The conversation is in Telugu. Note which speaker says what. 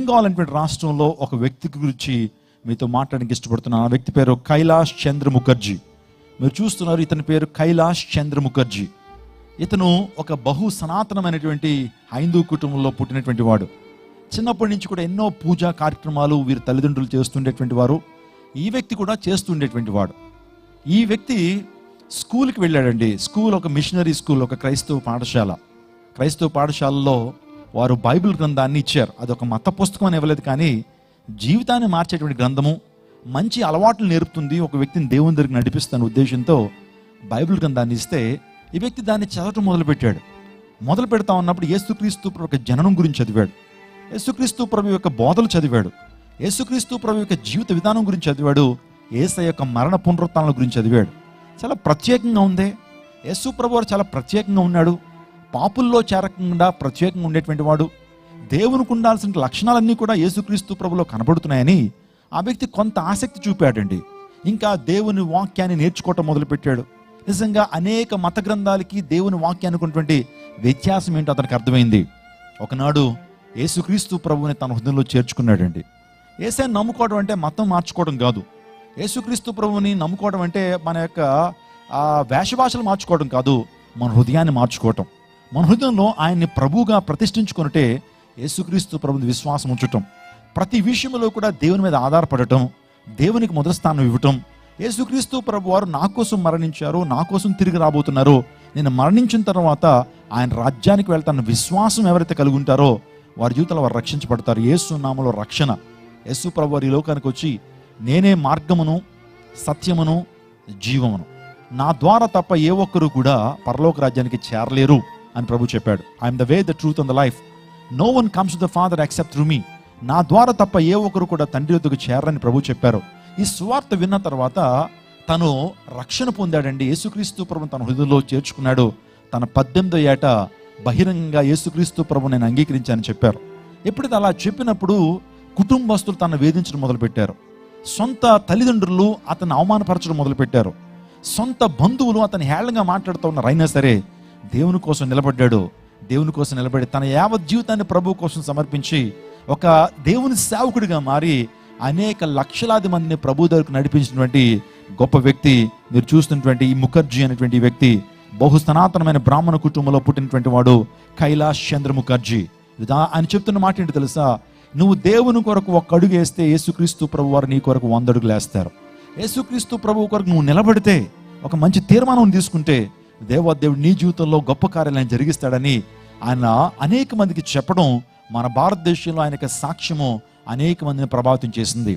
Speaker 1: బెంగాల్ అనేటువంటి రాష్ట్రంలో ఒక వ్యక్తి గురించి మీతో మాట్లాడడానికి ఇష్టపడుతున్నాను. ఆ వ్యక్తి పేరు కైలాష్ చంద్ర ముఖర్జీ. మీరు చూస్తున్నారు, ఇతని పేరు కైలాష్ చంద్ర ముఖర్జీ. ఇతను ఒక బహు సనాతనమైనటువంటి హైందూ కుటుంబంలో పుట్టినటువంటి వాడు. చిన్నప్పటి నుంచి కూడా ఎన్నో పూజా కార్యక్రమాలు వీరి తల్లిదండ్రులు చేస్తుండేటువంటి వారు. ఈ వ్యక్తి కూడా చేస్తుండేటువంటి వాడు. ఈ వ్యక్తి స్కూల్కి వెళ్ళాడండి. స్కూల్ ఒక మిషనరీ స్కూల్, ఒక క్రైస్తవ పాఠశాల. క్రైస్తవ పాఠశాలలో వారు బైబిల్ గ్రంథాన్ని ఇచ్చారు. అదొక మత పుస్తకం అని ఇవ్వలేదు, కానీ జీవితాన్ని మార్చేటువంటి గ్రంథము, మంచి అలవాట్లు నేర్పుతుంది, ఒక వ్యక్తిని దేవుని దగ్గరికి నడిపిస్తున్న ఉద్దేశంతో బైబిల్ గ్రంథాన్ని ఇస్తే ఈ వ్యక్తి దాన్ని చదవటం మొదలుపెట్టాడు. మొదలు పెడతా ఉన్నప్పుడు యేసుక్రీస్తు ప్రభు యొక్క జననం గురించి చదివాడు, యేసుక్రీస్తు ప్రభు యొక్క బోధలు చదివాడు, యేసుక్రీస్తు ప్రభు యొక్క జీవిత విధానం గురించి చదివాడు, యేసయ్య యొక్క మరణ పునరుత్థానాల గురించి చదివాడు. చాలా ప్రత్యేకంగా ఉంది. యేసు ప్రభు వారు చాలా ప్రత్యేకంగా ఉన్నాడు. పాపుల్లో చేరకుండా ప్రత్యేకంగా ఉండేటువంటి వాడు. దేవునికి ఉండాల్సిన లక్షణాలన్నీ కూడా యేసుక్రీస్తు ప్రభులో కనబడుతున్నాయని ఆ వ్యక్తి కొంత ఆసక్తి చూపాడండి. ఇంకా దేవుని వాక్యాన్ని నేర్చుకోవటం మొదలుపెట్టాడు. నిజంగా అనేక మత గ్రంథాలకి దేవుని వాక్యానికి ఉన్నటువంటి వ్యత్యాసం ఏంటో అతనికి అర్థమైంది. ఒకనాడు యేసుక్రీస్తు ప్రభువుని తన హృదయంలో చేర్చుకున్నాడండి. యేసయ్యని నమ్ముకోవడం అంటే మతం మార్చుకోవడం కాదు. యేసుక్రీస్తు ప్రభువుని నమ్ముకోవడం అంటే మన యొక్క వేషభాషలు మార్చుకోవడం కాదు, మన హృదయాన్ని మార్చుకోవటం. మన హృదయంలో ఆయన్ని ప్రభువుగా ప్రతిష్ఠించుకున్నట్టే యేసుక్రీస్తు ప్రభుని విశ్వాసం ఉంచటం, ప్రతి విషయంలో కూడా దేవుని మీద ఆధారపడటం, దేవునికి మొదటి స్థానం ఇవ్వటం. యేసుక్రీస్తు ప్రభు వారు నా కోసం మరణించారు, నా కోసం తిరిగి రాబోతున్నారు, నేను మరణించిన తర్వాత ఆయన రాజ్యానికి వెళ్తాన్న విశ్వాసం ఎవరైతే కలిగి ఉంటారో వారి జీవితంలో వారు రక్షించబడతారు. యేసు నామములో రక్షణ. యేసు ప్రభు వారు ఈ లోకానికి వచ్చి నేనే మార్గమును సత్యమును జీవమును, నా ద్వారా తప్ప ఏ ఒక్కరు కూడా పరలోక రాజ్యానికి చేరలేరు అని ప్రభు చెప్పాడు. I am the way, the truth and the life. No one comes to the father except through me. నా ద్వారా తప్ప ఏ ఒక్కరు కూడా తండ్రి వద్దకు చేరని ప్రభు చెప్పారు. ఈ సువార్త విన్న తర్వాత తను రక్షణ పొందాడండి. యేసుక్రీస్తు ప్రభుని తన హృదయంలో చేర్చుకున్నాడు. తన 18వ ఏట బహిరంగంగా యేసుక్రీస్తు ప్రభు నేను అంగీకరించానని చెప్పారు. ఎప్పుడైతే అలా చెప్పినప్పుడు కుటుంబస్తులు తనను వేధించడం మొదలుపెట్టారు. సొంత తల్లిదండ్రులు అతన్ని అవమానపరచడం మొదలుపెట్టారు. సొంత బంధువులు అతని హేళనగా మాట్లాడుతూ ఉన్నారైనా సరే దేవుని కోసం నిలబడ్డాడు. దేవుని కోసం నిలబడి తన యావత్ జీవితాన్ని ప్రభు కోసం సమర్పించి ఒక దేవుని సేవకుడిగా మారి అనేక లక్షలాది మందిని ప్రభు దగ్గరకు నడిపించినటువంటి గొప్ప వ్యక్తి. మీరు చూస్తున్నటువంటి ఈ ముఖర్జీ అనేటువంటి వ్యక్తి బహు సనాతనమైన బ్రాహ్మణ కుటుంబంలో పుట్టినటువంటి వాడు కైలాష్ చంద్ర ముఖర్జీ. ఆయన చెప్తున్న మాట ఏంటి తెలుసా? నువ్వు దేవుని కొరకు ఒక అడుగు వేస్తే యేసుక్రీస్తు ప్రభు వారు నీ కొరకు 100 అడుగులు వేస్తారు. యేసుక్రీస్తు ప్రభు కొరకు నువ్వు నిలబడితే, ఒక మంచి తీర్మానం తీసుకుంటే దేవుడు నీ జీవితంలో గొప్ప కార్యాలను జరిగిస్తాడని ఆయన అనేక మందికి చెప్పడం మన భారతదేశంలో ఆయన యొక్క సాక్ష్యము అనేక మందిని ప్రభావితం చేసింది.